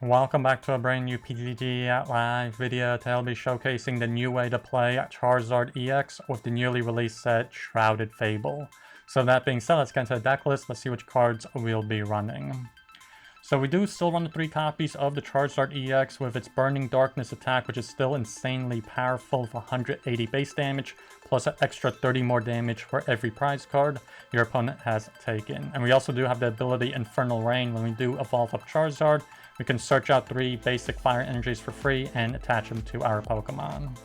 Welcome back to a brand new PTCG live video. Today I'll be showcasing the new way to play Charizard EX with the newly released set Shrouded Fable. So that being said, let's get into the deck list. Let's see which cards we'll be running. So we do still run the 3 copies of the Charizard EX with its Burning Darkness attack, which is still insanely powerful with 180 base damage, plus an extra 30 more damage for every prize card your opponent has taken. And we also do have the ability Infernal Rain. When we do evolve up Charizard, we can search out 3 basic fire energies for free and attach them to our Pokemon.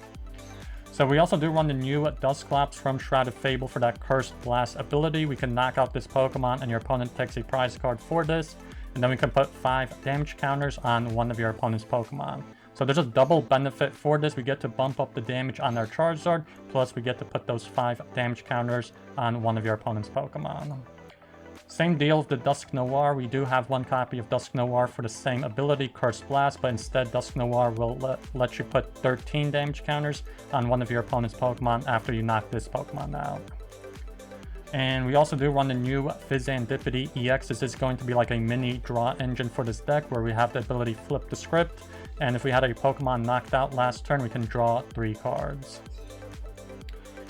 So we also do run the new Dusclops from Shrouded Fable for that Cursed Blast ability. We can knock out this Pokemon and your opponent takes a prize card for this. And then we can put 5 damage counters on one of your opponent's Pokemon. So there's a double benefit for this. We get to bump up the damage on our Charizard, plus we get to put those 5 damage counters on one of your opponent's Pokemon. Same deal with the Dusknoir. We do have 1 copy of Dusknoir for the same ability, Cursed Blast, but instead Dusknoir will let you put 13 damage counters on one of your opponent's Pokemon after you knock this Pokemon out. And we also do run the new Fezandipiti EX. This is going to be like a mini draw engine for this deck where we have the ability Flip the Script. And if we had a Pokemon knocked out last turn, we can draw 3 cards.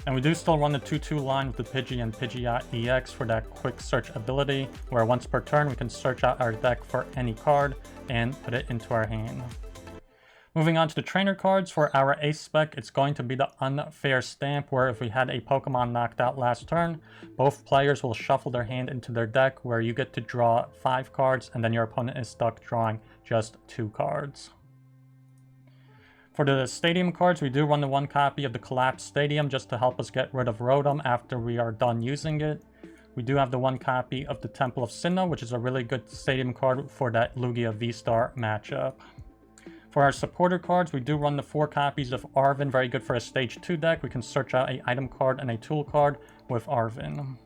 And we do still run the 2-2 line with the Pidgey and Pidgeot EX for that quick search ability, where once per turn we can search out our deck for any card and put it into our hand. Moving on to the trainer cards, for our ace spec, it's going to be the Unfair Stamp, where if we had a Pokemon knocked out last turn, both players will shuffle their hand into their deck, where you get to draw 5 cards, and then your opponent is stuck drawing just 2 cards. For the Stadium cards, we do run the 1 copy of the Collapsed Stadium just to help us get rid of Rotom after we are done using it. We do have the 1 copy of the Temple of Sinnoh, which is a really good Stadium card for that Lugia V-Star matchup. For our supporter cards, we do run the 4 copies of Arven, very good for a Stage 2 deck. We can search out an item card and a tool card with Arven.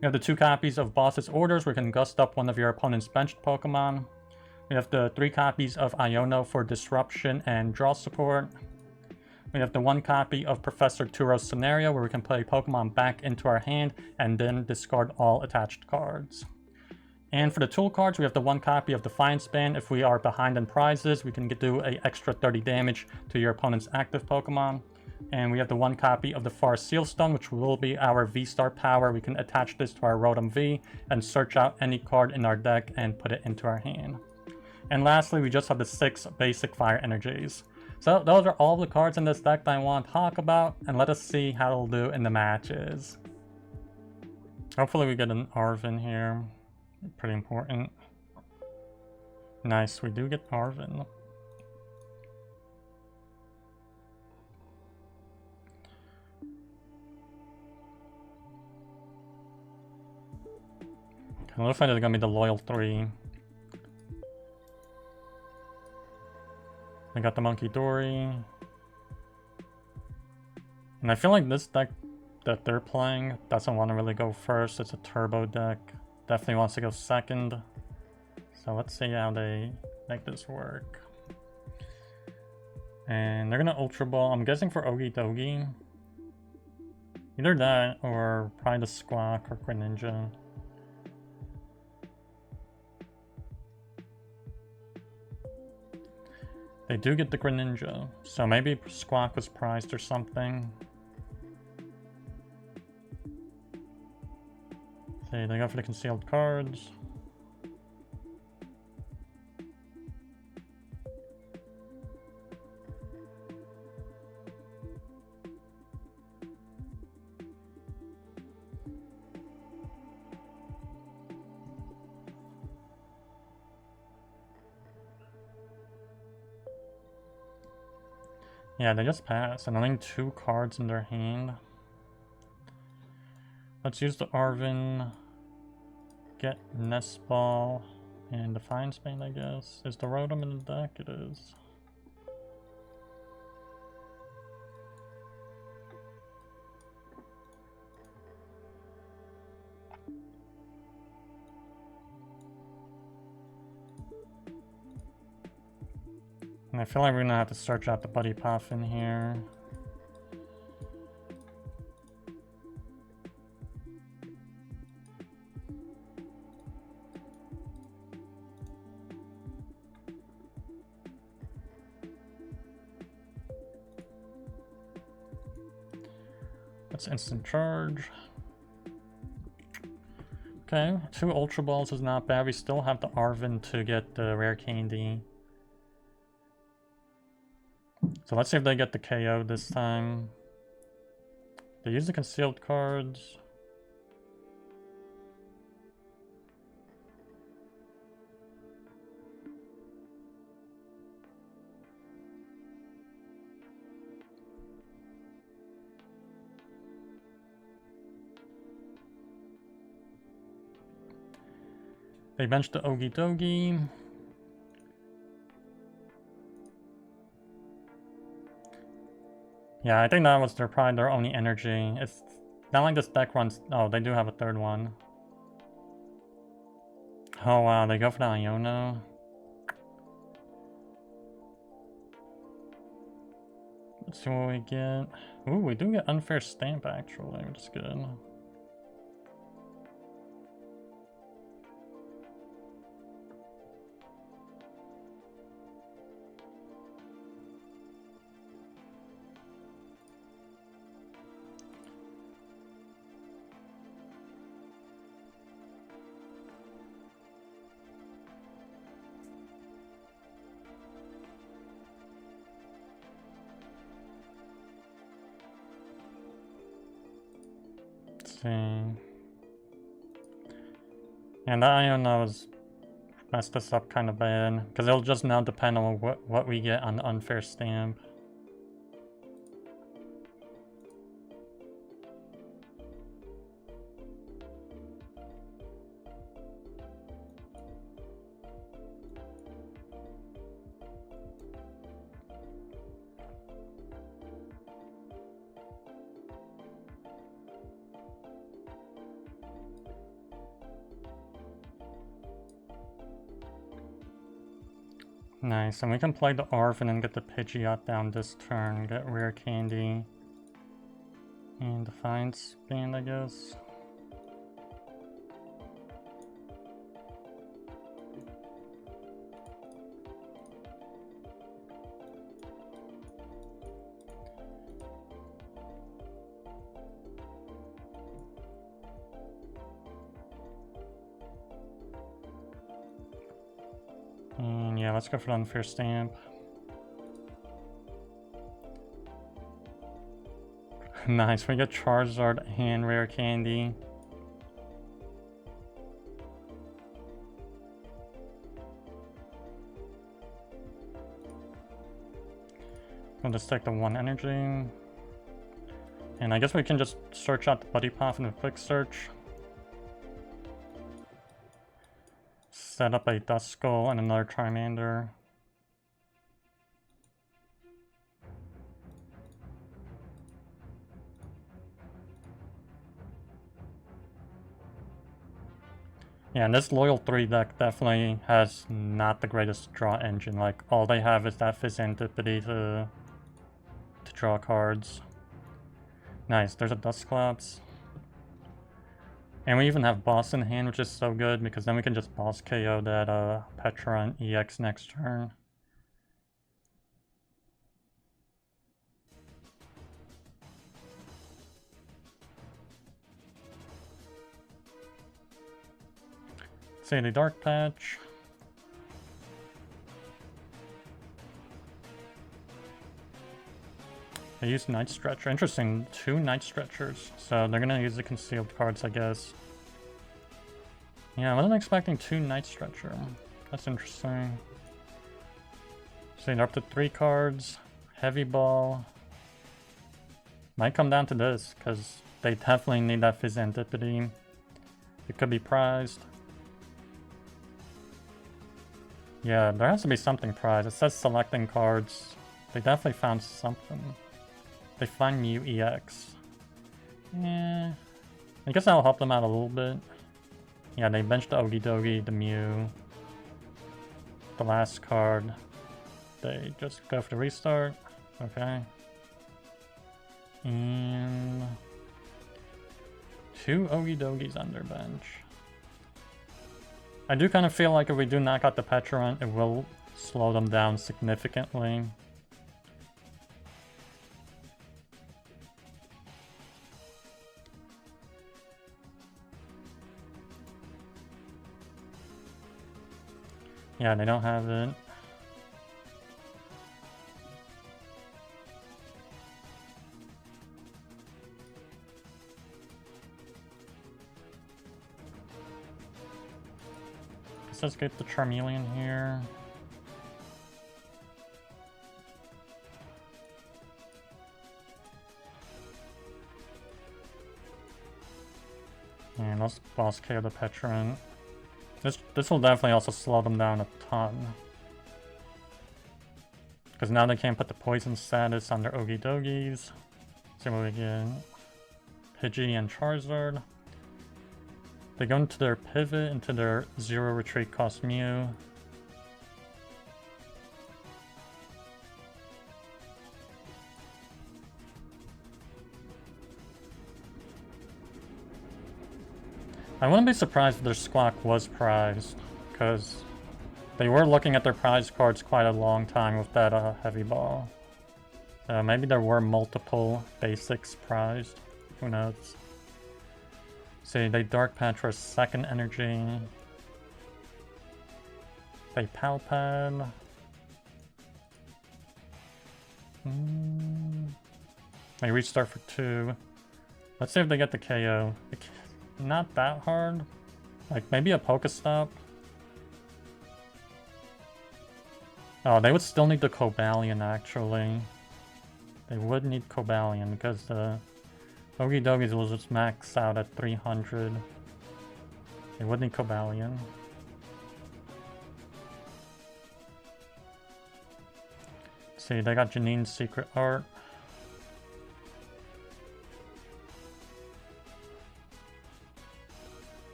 We have the 2 copies of Boss's Orders, where we can gust up one of your opponent's benched Pokemon. We have the 3 copies of Iono for Disruption and Draw support. We have the 1 copy of Professor Turo's Scenario, where we can play Pokemon back into our hand and then discard all attached cards. And for the tool cards, we have the 1 copy of Defiance Band. If we are behind in prizes, we can do an extra 30 damage to your opponent's active Pokemon. And we have the 1 copy of the Far Seal Stone, which will be our V-Star power. We can attach this to our Rotom V and search out any card in our deck and put it into our hand. And lastly, we just have the 6 basic fire energies. So those are all the cards in this deck that I want to talk about, and let us see how it'll do in the matches. Hopefully we get an Arven here. Pretty important. Nice, we do get Arven. Okay, looks like it's gonna be the Loyal 3. I got the Monkey Dory. And I feel like this deck that they're playing doesn't want to really go first. It's a turbo deck. Definitely wants to go second. So let's see how they make this work. And they're gonna Ultra Ball. I'm guessing for Ogie Dogie. Either that or probably the Squawk or Greninja. They do get the Greninja, so maybe Squawk was prized or something. Okay, they go for the concealed cards. Yeah, they just pass, and only 2 cards in their hand. Let's use the Arven, get Nest Ball, and Defiance Band, I guess. Is the Rotom in the deck? It is. And I feel like we're gonna have to search out the Buddy Poffin here. Let's instant charge. Okay, 2 Ultra Balls is not bad. We still have the Arven to get the Rare Candy. So let's see if they get the KO this time. They use the concealed cards. They benched the Ogie Dogie. Yeah, I think that was probably their only energy. It's not like this deck runs... Oh, they do have a third one. Oh wow, they go for the Iono. Let's see what we get. Ooh, we do get Unfair Stamp actually, which is good. And that Iono has messed us up kind of bad, because it'll just now depend on what we get on the Unfair Stamp. Nice, and we can play the Arven and get the Pidgeot down this turn, get Rare Candy and Defiance Band, I guess. And yeah, let's go for the Unfair Stamp. Nice, we get Charizard and Rare Candy. We'll just take the 1 energy. And I guess we can just search out the Buddy-Buddy Poffin in a quick search. Set up a Duskull and another Charmander. Yeah, and this Loyal 3 deck definitely has not the greatest draw engine. Like, all they have is that Fezandipiti to draw cards. Nice, there's a Dusclops. And we even have Boss in hand, which is so good, because then we can just Boss KO that Petra and EX next turn. Say the Dark Patch. They use Night Stretcher. Interesting, 2 Night Stretchers. So they're gonna use the concealed cards, I guess. Yeah, I wasn't expecting 2 Night Stretcher. That's interesting. So they're up to 3 cards. Heavy Ball. Might come down to this, because they definitely need that Fezandipiti. It could be prized. Yeah, there has to be something prized. It says selecting cards. They definitely found something. They find Mew EX. Yeah, I guess that'll help them out a little bit. Yeah, they benched the Ogie Dogie, the Mew. The last card. They just go for the restart. Okay. And 2 Ogie Dogies on their bench. I do kind of feel like if we do knock out the Petra, it will slow them down significantly. Yeah, they don't have it. Let's get the Charmeleon here. And let's boss KO the Petron. This will definitely also slow them down a ton. Because now they can't put the poison status on their Ogie Dogies. So what we get? Pidgey and Charizard. They go into their pivot, into their 0 retreat cost Mew. I wouldn't be surprised if their Squawk was prized, because they were looking at their prize cards quite a long time with that heavy ball. Maybe there were multiple basics prized. Who knows? See, they Dark Patch for a second energy. They Palpad. They restart for 2. Let's see if they get the KO. Not that hard. Like, maybe a Pokestop. Oh, they would still need the Cobalion, actually. They would need Cobalion, because the Ogie Dogies will just max out at 300. They would need Cobalion. See, they got Janine's Secret Art.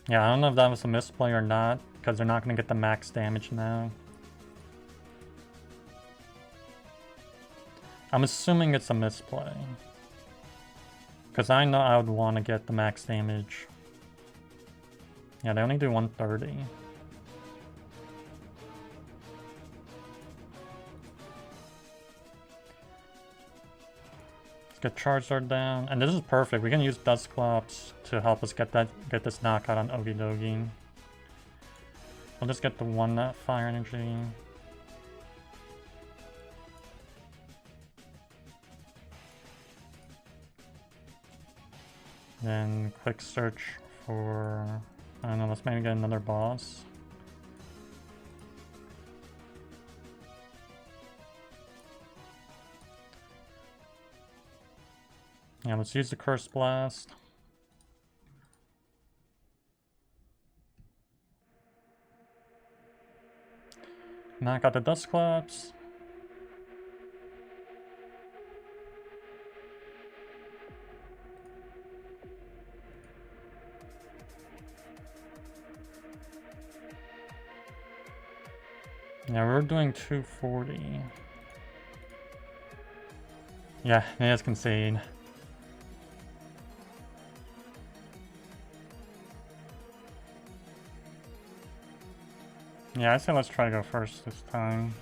Yeah, I don't know if that was a misplay or not, because they're not going to get the max damage now. I'm assuming it's a misplay. Because I know I would want to get the max damage. Yeah, they only do 130. Get Charizard down, and this is perfect. We can use Dusclops to help us get this knockout on Ogie Dogie. We'll just get the one fire energy. Then quick search for, I don't know, let's maybe get another boss. Yeah, let's use the Curse Blast. Knock out the Dusclops. Yeah, we're doing 240. Yeah, let's concede. Yeah, I say let's try to go first this time.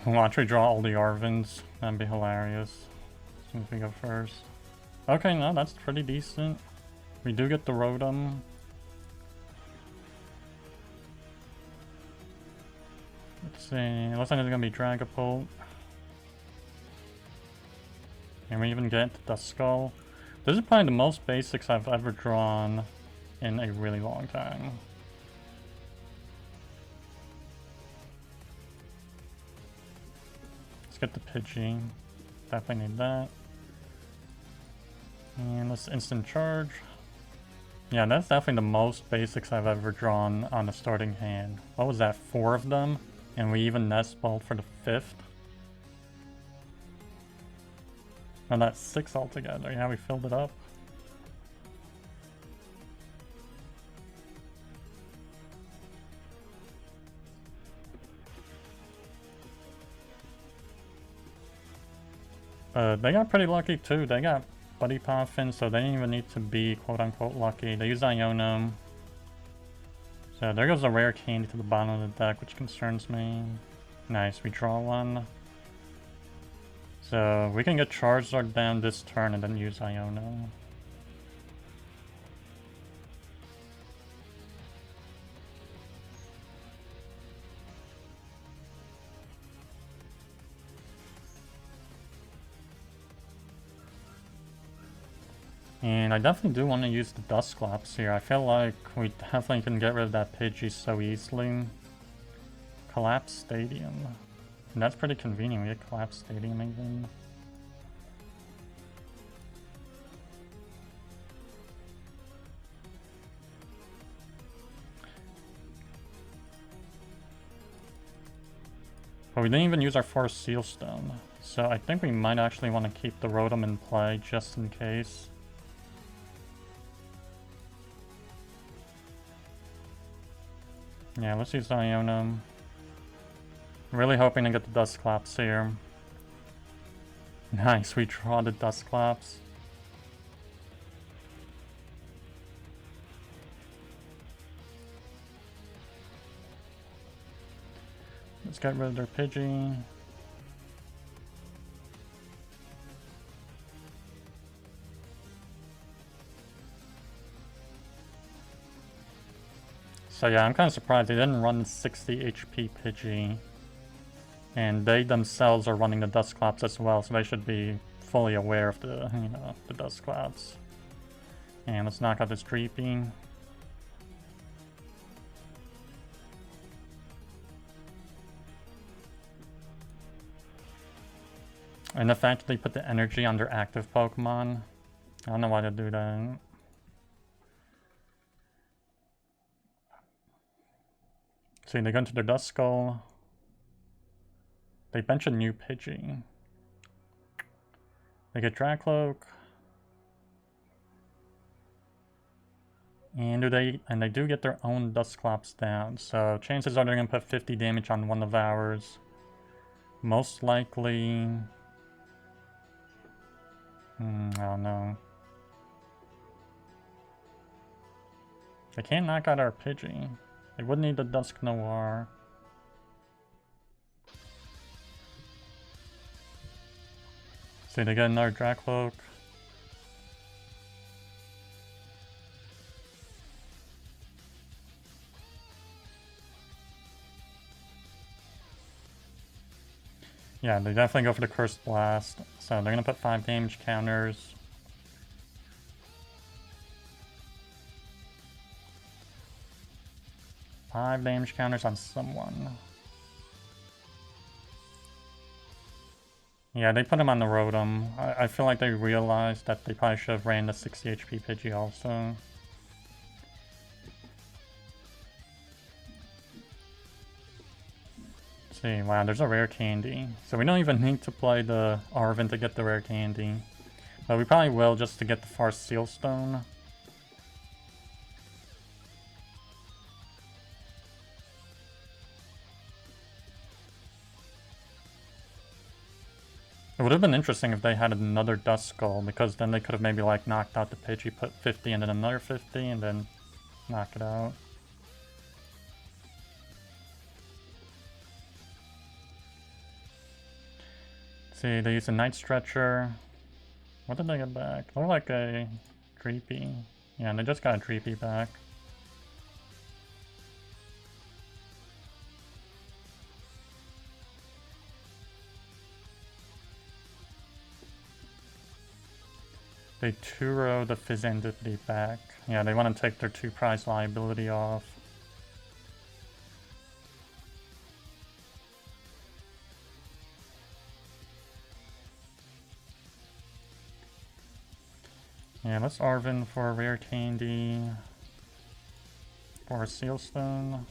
We'll actually draw all the Arvens. That'd be hilarious. As soon as we go first. Okay, no, that's pretty decent. We do get the Rotom. Let's see. Looks like it's gonna be Dragapult. And we even get Duskull. This is probably the most basics I've ever drawn in a really long time. Get the Pidgey. Definitely need that. And let's instant charge. Yeah, that's definitely the most basics I've ever drawn on a starting hand. What was that? 4 of them? And we even Nest Balled for the 5th? No, that's 6 altogether. Yeah, we filled it up. They got pretty lucky too. They got Buddy Poffin, so they didn't even need to be quote-unquote lucky. They used Iono. So there goes the Rare Candy to the bottom of the deck, which concerns me. Nice, we draw one. So we can get Charizard down this turn and then use Iono. And I definitely do want to use the Dusclops here. I feel like we definitely can get rid of that Pidgey so easily. Collapsed Stadium. And that's pretty convenient. We get Collapsed Stadium even. But we didn't even use our Forest Seal Stone. So I think we might actually want to keep the Rotom in play just in case. Yeah, let's use Iono. Really hoping to get the Dusclops here. Nice, we draw the Dusclops. Let's get rid of their Pidgey. So yeah, I'm kind of surprised they didn't run 60 HP Pidgey. And they themselves are running the Dusclops as well, so they should be fully aware of the, you know, the Dusclops. And let's knock out this Dreepy. And the fact that they put the energy on their active Pokemon, I don't know why they do that. See, they go into their Duskull. They bench a new Pidgey. They get Dracloak. And they do get their own Dusclops down. So chances are they're gonna put 50 damage on one of ours. Most likely. I don't know. They can't knock out our Pidgey. They would need the Dusknoir. See, they get another Dracloak. Yeah, they definitely go for the Cursed Blast. So they're gonna put 5 damage counters. Five damage counters on someone. Yeah, they put him on the Rotom. I feel like they realized that they probably should have ran the 60 HP Pidgey also. Let's see, wow, there's a Rare Candy. So we don't even need to play the Arven to get the Rare Candy. But we probably will just to get the Forest Seal Stone. It would have been interesting if they had another Duskull, because then they could have maybe like knocked out the Pidgey, put 50 and then another 50 and then knock it out. See, they use a Night Stretcher. What did they get back? More like a Dreepy. Yeah, they just got a Dreepy back. They Turo the Fezandipiti back. Yeah, they want to take their 2 prize liability off. Yeah, let's Arven for a Rare Candy. For a Seal Stone.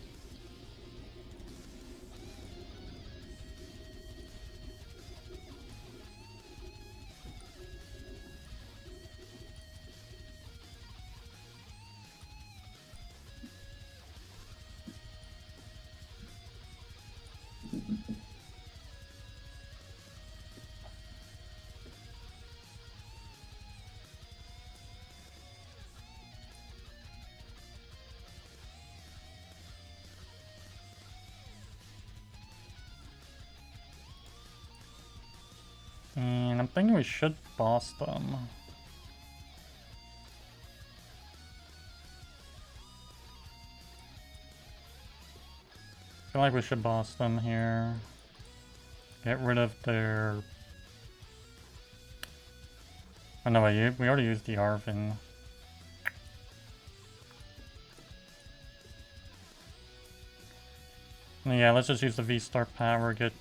And I'm thinking we should boss them. I feel like we should boss them here. Get rid of their... Oh no, wait, we already used the Arven. Yeah, let's just use the V-Star power, get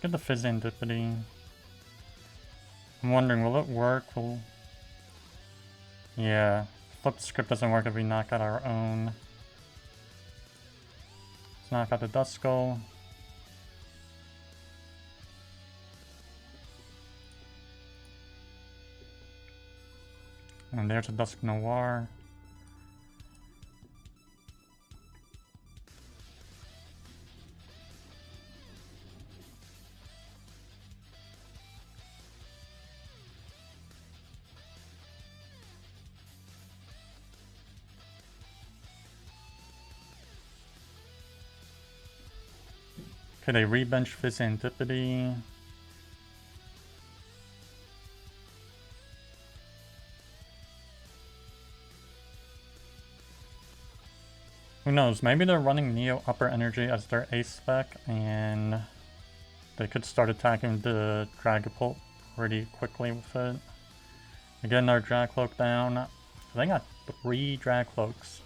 the Fezandipiti. I'm wondering, will it work? Yeah, flip script doesn't work if we knock out our own. Let's knock out the Duskull. And there's a Dusknoir. Okay, they rebench Fezandipiti. Who knows, maybe they're running Neo Upper Energy as their ace spec, and they could start attacking the Dragapult pretty quickly with it. Again, our Dragcloak down. They got 3 Dragcloaks.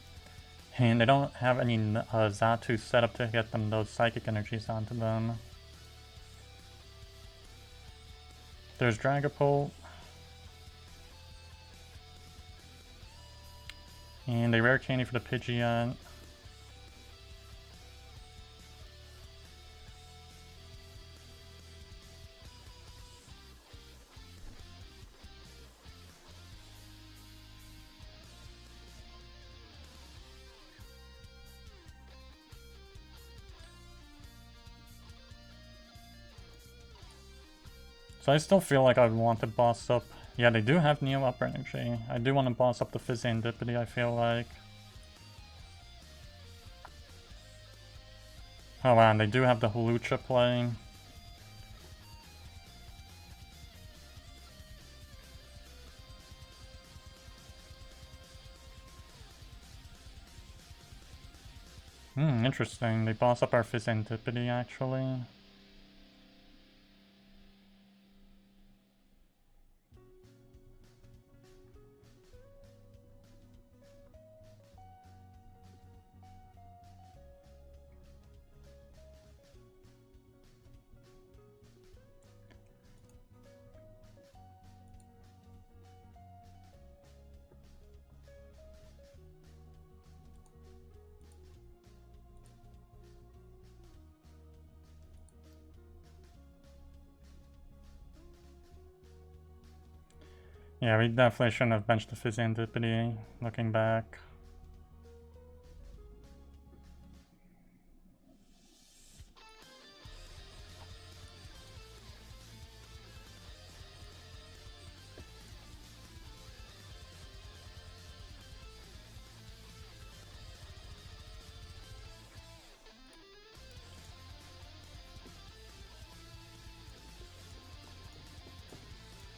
And they don't have any Xatu set up to get them those Psychic Energies onto them. There's Dragapult. And a Rare Candy for the Pidgeot. So I still feel like I want to boss up. Yeah, they do have Neo Upper Energy. I do want to boss up the Fezandipiti, I feel like. Oh wow, and they do have the Hawlucha playing. Interesting. They boss up our Fezandipiti, actually. Yeah, we definitely shouldn't have benched the Fezandipiti, looking back.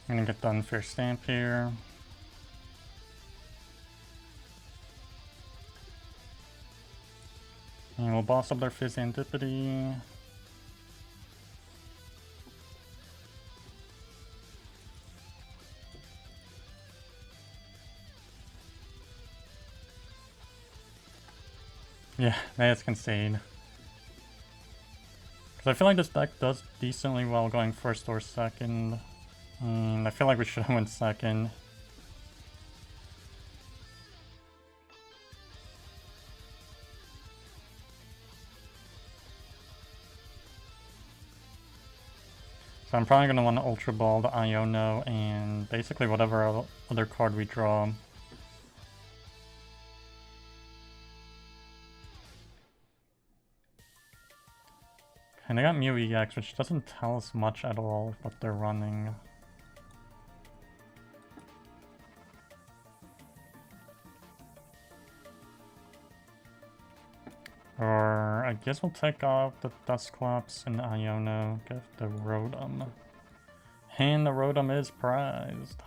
I'm gonna get the Unfair Stamp here. And we'll boss up their Fezandipiti. Yeah, let's concede. Because I feel like this deck does decently well going first or second. I feel like we should have went second. So I'm probably going to want to Ultra Ball the Iono and basically whatever other card we draw. And they got Mew EX, which doesn't tell us much at all what they're running. Or I guess we'll take off the Dusclops and Iono, get the Rotom. And the Rotom is prized.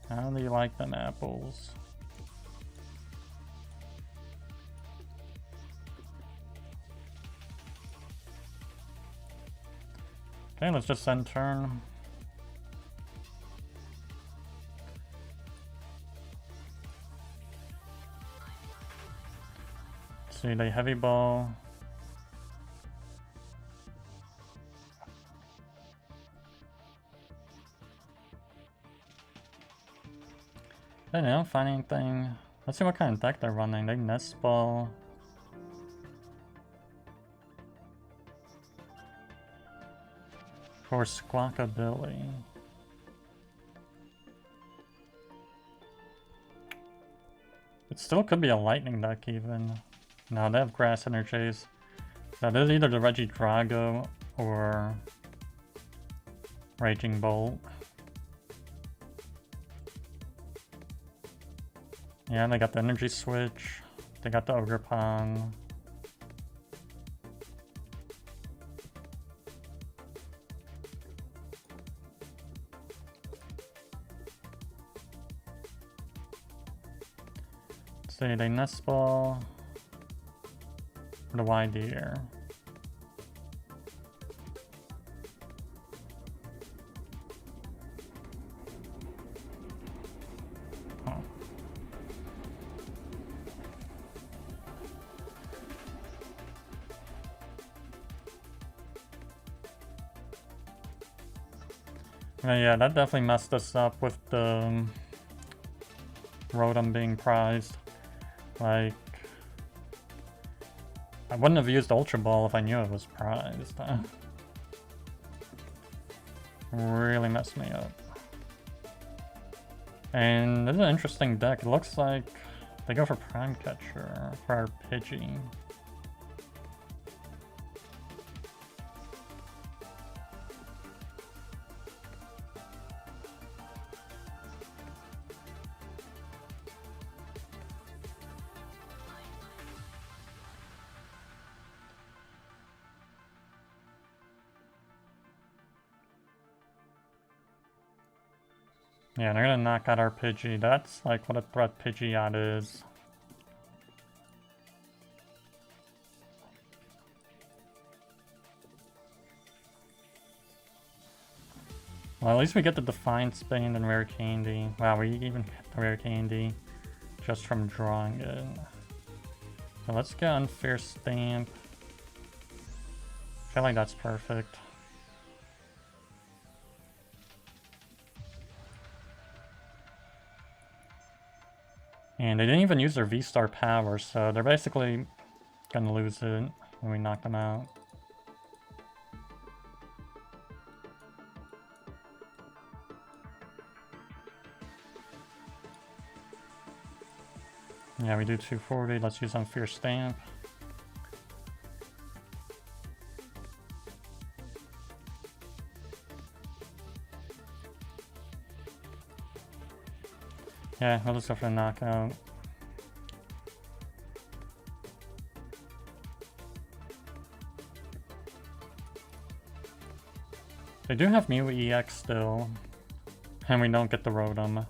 How do you like them apples? Okay, let's just end turn. See, they heavy ball. I don't find anything. Let's see what kind of deck they're running. They Nest Ball. For Squawkabilly. It still could be a lightning deck even. No, they have grass energies. So this is either the Regidrago or Raging Bolt. Yeah, they got the energy switch. They got the Ogerpon. See, they Nest Ball. The Wideer. Huh. Yeah, that definitely messed us up with the Rotom being prized. Like, I wouldn't have used Ultra Ball if I knew it was prized. Really messed me up. And this is an interesting deck. It looks like they go for Prime Catcher for our Pidgey. Yeah, they're gonna knock out our Pidgey. That's like what a threat Pidgeot is. Well, at least we get the Defiance Band and Rare Candy. Wow, we even get the Rare Candy just from drawing it. So let's get Unfair Stamp. I feel like that's perfect. And they didn't even use their V-Star power, so they're basically gonna lose it when we knock them out. Yeah, we do 240. Let's use Unfair Stamp. Yeah, we'll just go for the knockout. They do have Mew EX still, and we don't get the Rotom.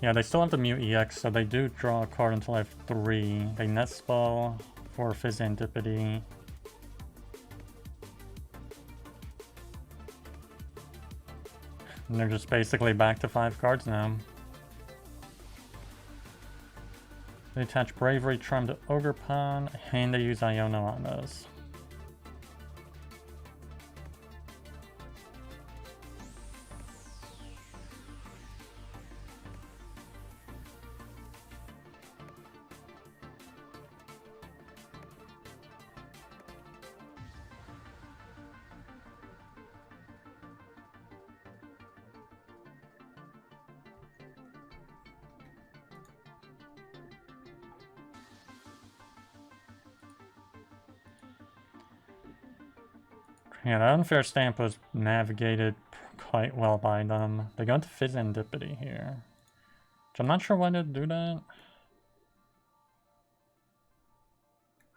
Yeah, they still have the Mew EX, so they do draw a card until I have 3. They Nest Ball for Fezandipiti. And they're just basically back to 5 cards now. They attach Bravery Charm to Ogerpon, and they use Iono on those. Yeah, that Unfair Stamp was navigated quite well by them. They go into Fezandipiti here. I'm not sure why they'd do that.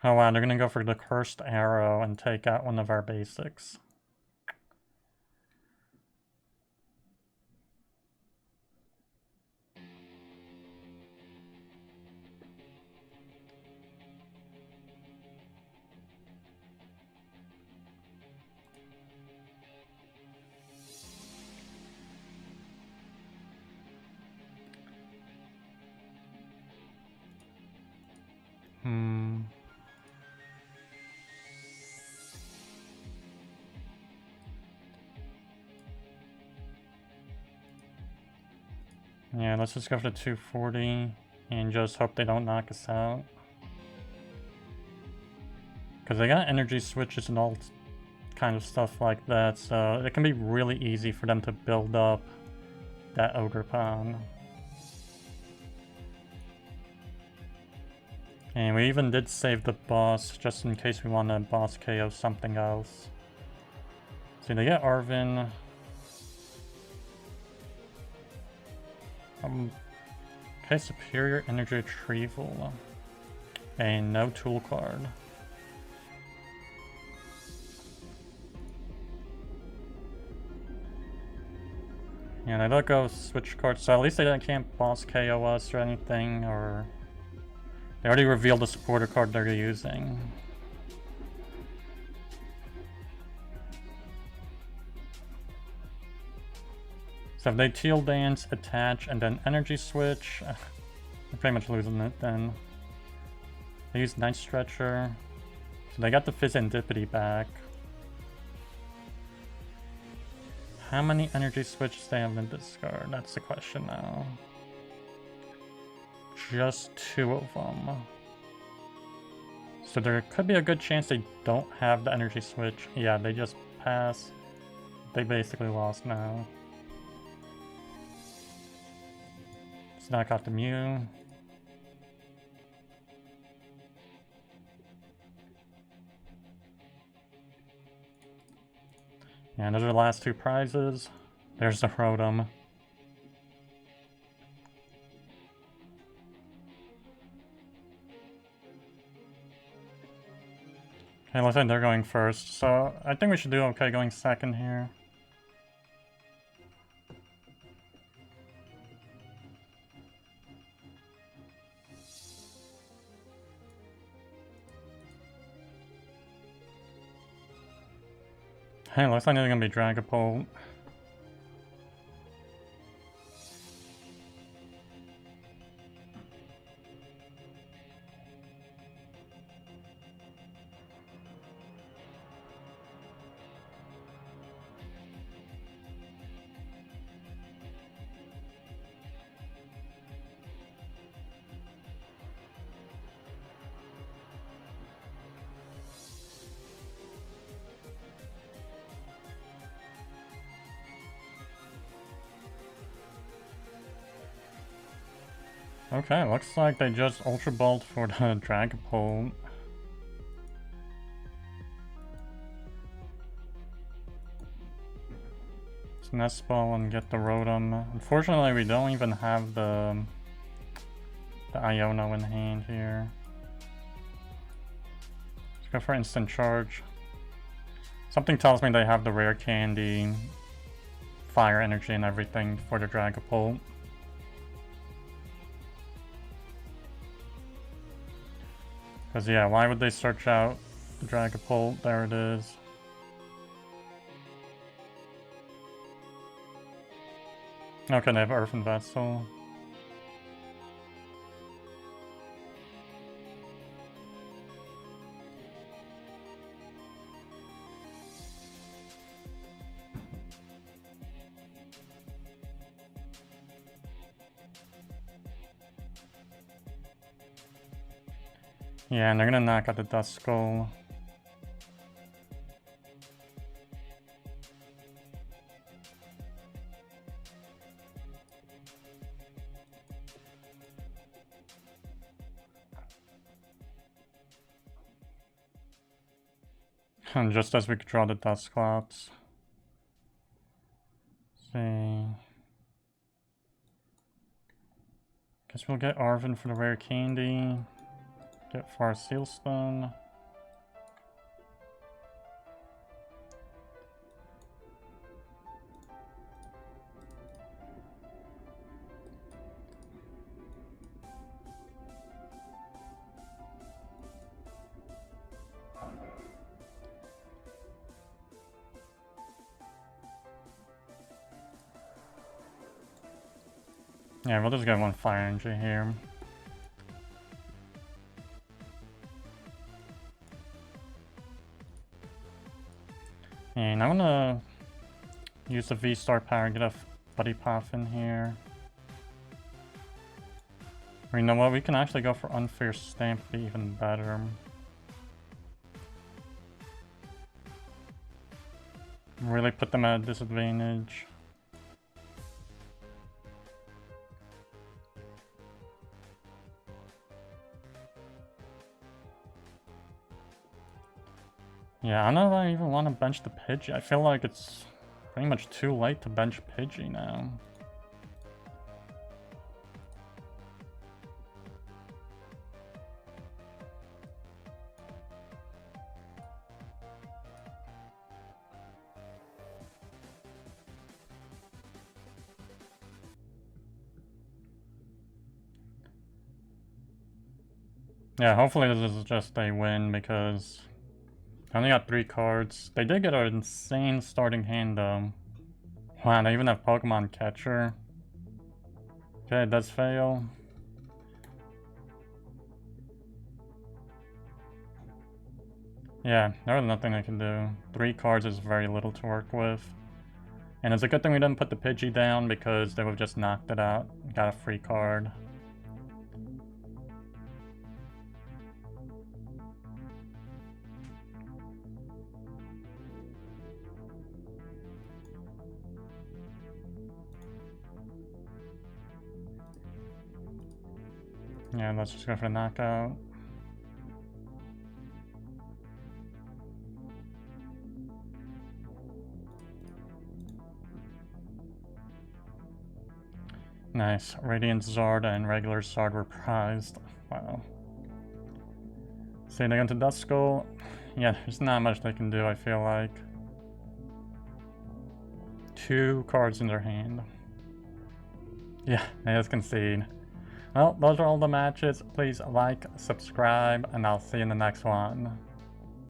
Oh wow, they're gonna go for the Cursed Arrow and take out one of our basics. Yeah, let's just go for the 240 and just hope they don't knock us out. Because they got energy switches and all kind of stuff like that, so it can be really easy for them to build up that Ogre Pond. And we even did save the boss just in case we want to boss KO something else. So they get Arven. Okay, Superior Energy Retrieval. And no tool card. Yeah, they let go switch cards, so at least they can't boss KO us or anything, or... They already revealed the supporter card they're using. So if they Teal Dance, attach, and then energy switch, they're pretty much losing it then. They use Night Stretcher. So they got the Fezandipiti back. How many energy switches they have in discard? That's the question now. Just 2 of them. So there could be a good chance they don't have the energy switch. Yeah, they just pass. They basically lost now. Let's knock out the Mew. And those are the last 2 prizes. There's the Rotom. Okay, looks like they're going first, so I think we should do okay going second here. Hey, looks like they're gonna be Dragapult. Okay, looks like they just Ultra Balled for the Dragapult. Let's Nest Ball and get the Rotom. Unfortunately, we don't even have the Iono in hand here. Let's go for Instant Charge. Something tells me they have the Rare Candy, Fire Energy, and everything for the Dragapult. Because yeah, why would they search out the Dragapult? There it is. Okay, they have Earthen Vessel. Yeah, and they're gonna knock out the Duskull. And just as we could draw the Dusclops. See. Guess we'll get Arven for the Rare Candy. Get Far Sealstone. Yeah, we'll just get one Fire Energy here. And I'm gonna use the V-Star power, get a Buddy Poffin here. Or you know what, we can actually go for Unfair Stamp, be even better. Really put them at a disadvantage. Yeah, I don't know if I even want to bench the Pidgey. I feel like it's pretty much too late to bench Pidgey now. Yeah, hopefully this is just a win because I only got 3 cards. They did get an insane starting hand though. Wow, they even have Pokemon Catcher. Okay, it does fail. Yeah, there was nothing I can do. 3 cards is very little to work with. And it's a good thing we didn't put the Pidgey down because they would have just knocked it out. Got a free card. Yeah, let's just go for the knockout. Nice. Radiant Zard and regular Zard were prized. Wow. Sending into Duskull. Yeah, there's not much they can do, I feel like. 2 cards in their hand. Yeah, they just concede. Well, those are all the matches. Please like, subscribe, and I'll see you in the next one.